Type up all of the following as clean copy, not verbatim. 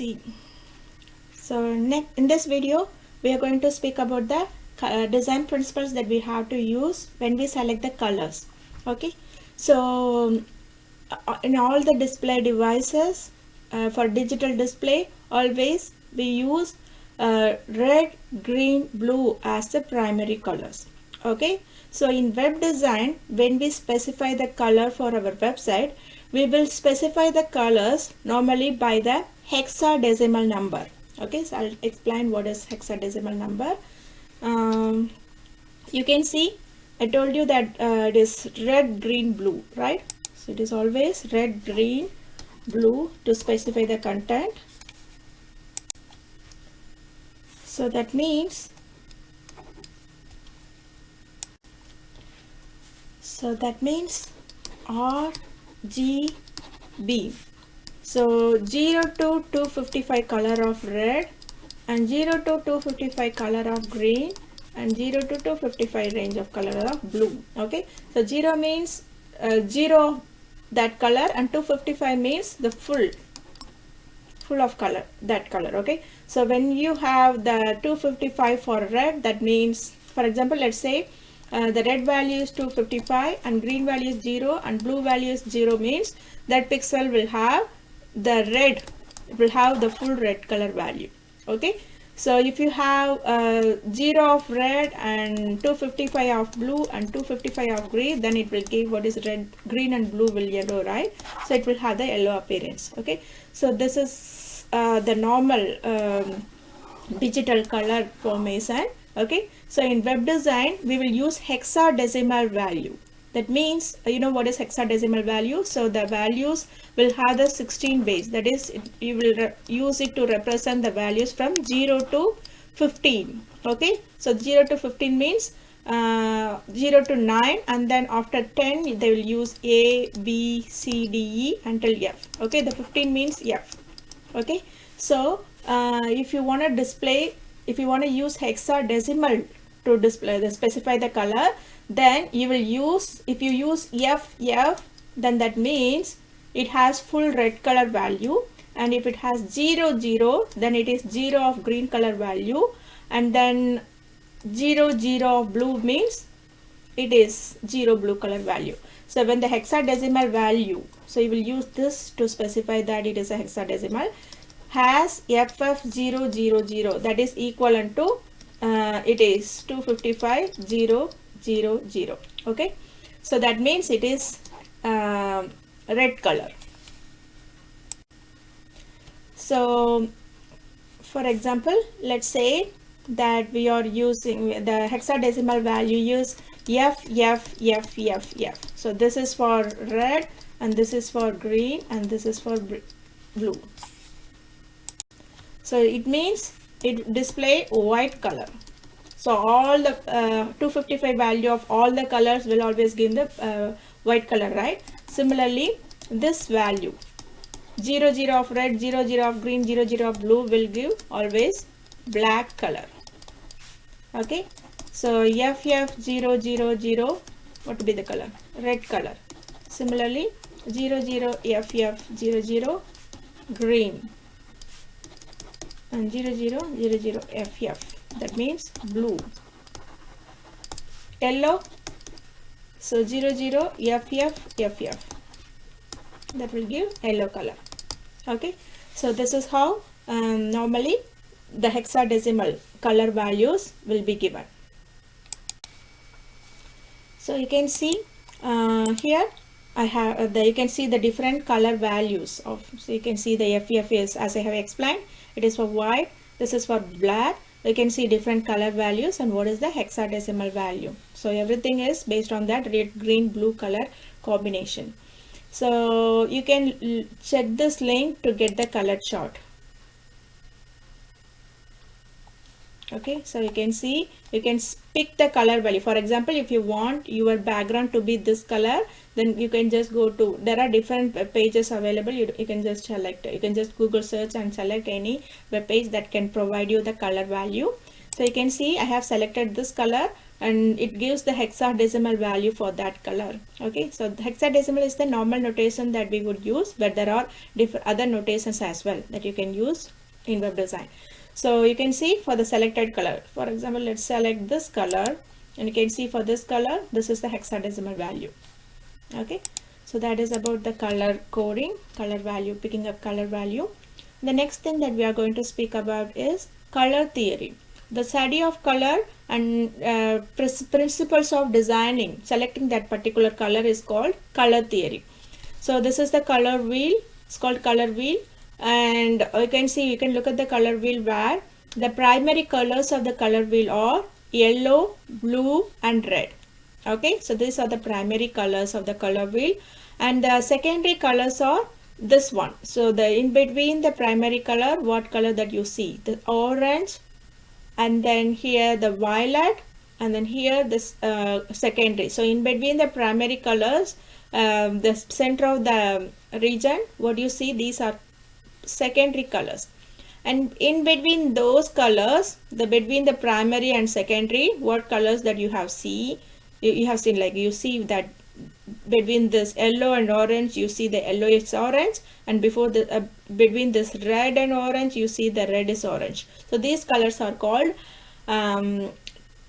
see. So next in this video we are going to speak about the design principles that we have to use when we select the colors. Okay, so in all the display devices for digital display, always we use red, green, blue as the primary colors. Okay, so in web design, when we specify the color for our website, we will specify the colors normally by the hexadecimal number. Okay, so I'll explain what is hexadecimal number. You can see I told you that it is red, green, blue, right? So it is always red, green, blue to specify the content. So that means R, G, B. So 0 to 255 color of red, and 0 to 255 color of green, and 0 to 255 range of color of blue. Okay, so 0 means 0 that color, and 255 means the full of color, that color. Okay, so when you have the 255 for red, that means, for example, let's say the red value is 255 and green value is 0 and blue value is 0, means that pixel will have the red, will have the full red color value. Okay, so if you have 0 of red and 255 of blue and 255 of green, then it will give what is red, green and blue will yellow, right? So it will have the yellow appearance. Okay, so this is the normal digital color formation. Okay, so in web design we will use hexadecimal value. That means, you know what is hexadecimal value? So the values will have the 16 base. That is, you will use it to represent the values from 0 to 15. Okay, so 0 to 15 means 0 to 9, and then after 10 they will use A, B, C, D, E until F. Okay, the 15 means F. Okay, so if you want to display, if you want to use hexadecimal to display specify the color, then you will use, if you use F, then that means it has full red color value, and if it has 0, 0, then it is 0 of green color value, and then 0, 0 of blue means it is 0 blue color value. So when the hexadecimal value, so you will use this to specify that it is a hexadecimal, has FF000, that is equivalent to it is 255 0 0 0. Okay, so that means it is red color. So for example, let's say that we are using the hexadecimal value is F. So this is for red, and this is for green, and this is for blue. So it means it display white color. So all the 255 value of all the colors will always give the white color, right? Similarly, this value 0, 0 of red, 0, 0 of green, 0, 0 of blue will give always black color. Okay, so FF0, 0, 0, what will be the color? Red color. Similarly, 0, 0, FF0, 0, green, and 0, 0, 0, 0, FF, that means blue. Yellow, so 0, 0, FF, that will give yellow color. Okay, so this is how normally the hexadecimal color values will be given. So you can see here I have you can see the different color values of, so you can see the FF is, as I have explained, it is for white, this is for black. You can see different color values and what is the hexadecimal value. So everything is based on that red, green, blue color combination. So you can check this link to get the color chart. Okay, so you can see, you can pick the color value. For example, if you want your background to be this color, then you can just go to, there are different web pages available. You can just select, you can just Google search and select any web page that can provide you the color value. So you can see I have selected this color and it gives the hexadecimal value for that color. Okay, so the hexadecimal is the normal notation that we would use, but there are different other notations as well that you can use in web design. So you can see for the selected color, for example, let's select this color, and you can see for this color, this is the hexadecimal value. Okay, so that is about the color coding, color value, picking up color value. The next thing that we are going to speak about is color theory. The study of color and principles of designing, selecting that particular color is called color theory. So this is the color wheel, it's called color wheel, and you can see, you can look at the color wheel where the primary colors of the color wheel are yellow, blue and red. Okay, so these are the primary colors of the color wheel, and the secondary colors are this one. So the in between the primary color, what color that you see, the orange, and then here the violet, and then here this secondary. So in between the primary colors, the center of the region, what you see, these are secondary colors, and in between those colors, between the primary and secondary, what colors that you have you have seen, like you see that between this yellow and orange, you see the yellow is orange, and before the between this red and orange, you see the red is orange. So these colors are called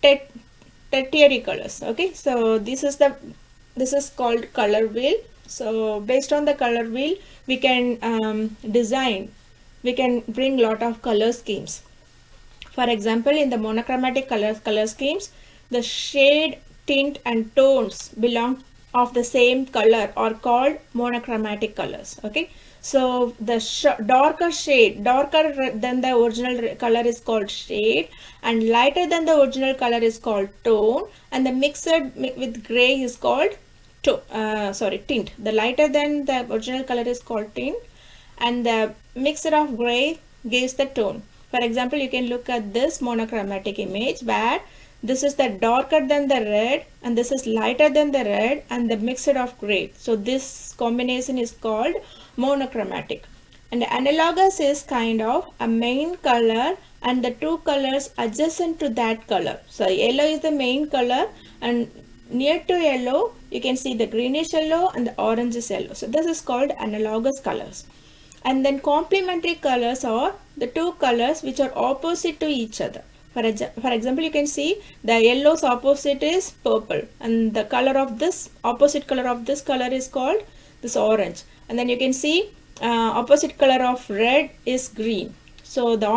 tertiary colors. Okay, so this is called color wheel. So based on the color wheel, we can we can bring lot of color schemes. For example, in the monochromatic color schemes, the shade, tint and tones belong of the same color are called monochromatic colors. Okay, so the darker shade, darker than the original color is called shade, and lighter than the original color is called tone, and the mixed with gray is called tint. The lighter than the original color is called tint, and the mixture of gray gives the tone. For example, you can look at this monochromatic image where this is the darker than the red and this is lighter than the red and the mixture of gray. So this combination is called monochromatic. And the analogous is kind of a main color and the two colors adjacent to that color. So yellow is the main color, and near to yellow you can see the greenish yellow and the orange is yellow. So this is called analogous colors. And then complementary colors are the two colors which are opposite to each other. For example, you can see the yellow's opposite is purple, and the color of this opposite color of this color is called this orange. And then you can see opposite color of red is green. So the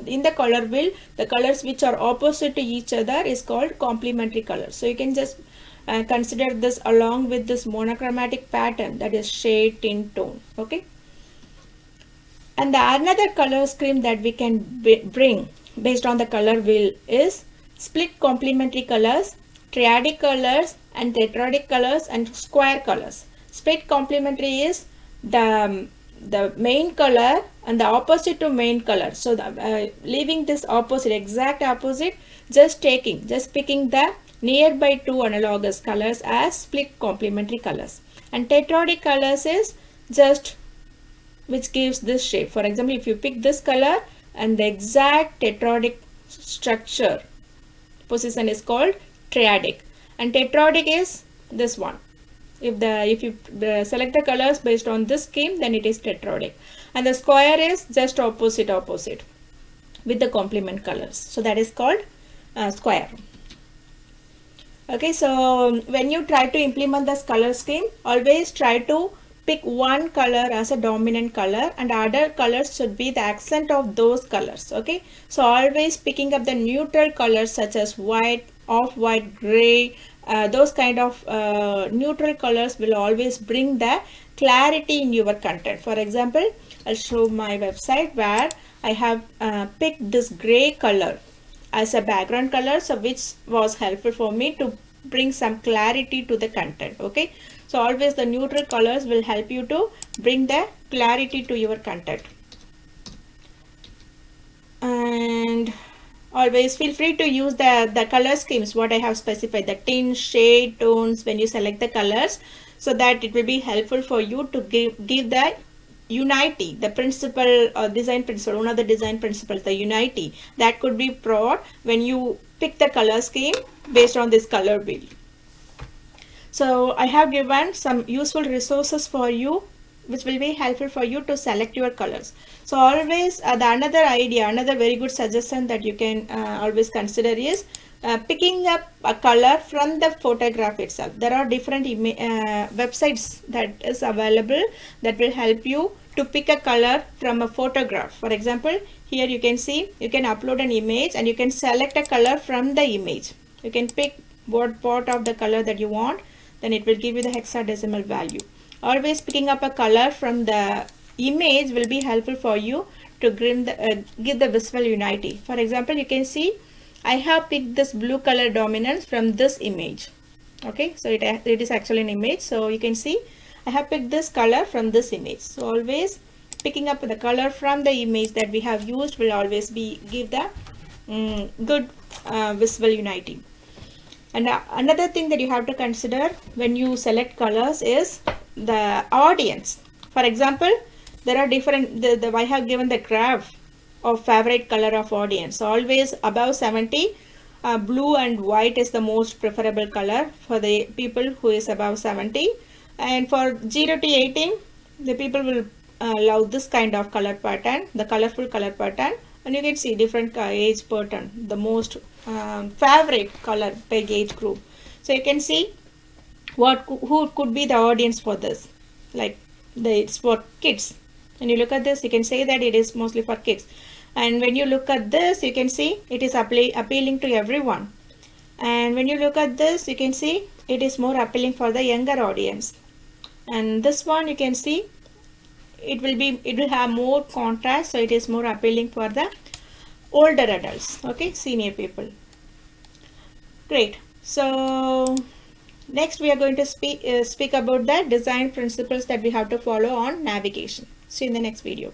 in the color wheel, the colors which are opposite to each other is called complementary colors. So you can just consider this along with this monochromatic pattern, that is shade, tint, tone. Okay. And the another color scheme that we can bring based on the color wheel is split complementary colors, triadic colors and tetradic colors and square colors. Split complementary is the main color and the opposite to main color. So leaving this opposite, exact opposite, just picking the nearby two analogous colors as split complementary colors. And tetradic colors is just which gives this shape. For example, if you pick this color and the exact tetradic structure position is called triadic, and tetradic is this one. If you select the colors based on this scheme, then it is tetradic, and the square is just opposite with the complement colors. So that is called square. Okay, so when you try to implement this color scheme, always try to pick one color as a dominant color and other colors should be the accent of those colors. Okay, so always picking up the neutral colors such as white, off-white, gray, those kind of neutral colors will always bring the clarity in your content. For example, I'll show my website where I have picked this gray color as a background color, so which was helpful for me to bring some clarity to the content. Okay, so always the neutral colors will help you to bring the clarity to your content. And always feel free to use the color schemes what I have specified, the tint, shade, tones when you select the colors, so that it will be helpful for you to give the unity, the principle or design principle, one of the design principles, the unity that could be brought when you pick the color scheme based on this color wheel. So I have given some useful resources for you which will be helpful for you to select your colors. So always another idea, another very good suggestion that you can always consider is picking up a color from the photograph itself. There are different websites that is available that will help you to pick a color from a photograph. For example, here you can see you can upload an image and you can select a color from the image. You can pick what part of the color that you want, then it will give you the hexadecimal value. Always picking up a color from the image will be helpful for you to give the visual unity. For example, you can see I have picked this blue color dominance from this image. Okay, so it is actually an image. So you can see I have picked this color from this image. So always picking up the color from the image that we have used will always give the good visual unity. And another thing that you have to consider when you select colors is the audience. For example, there are different, I have given the graph of favorite color of audience. So always above 70, blue and white is the most preferable color for the people who is above 70. And for 0 to 18, the people will love this kind of color pattern, the colorful color pattern. And you can see different age pattern, the most favorite color by age group. So you can see who could be the audience for this. Like it's for kids. When you look at this, you can say that it is mostly for kids. And when you look at this, you can see it is appealing to everyone. And when you look at this, you can see it is more appealing for the younger audience. And this one you can see it will have more contrast, so it is more appealing for the older adults, okay, senior people. Great. So next we are going to speak about the design principles that we have to follow on navigation. See you in the next video.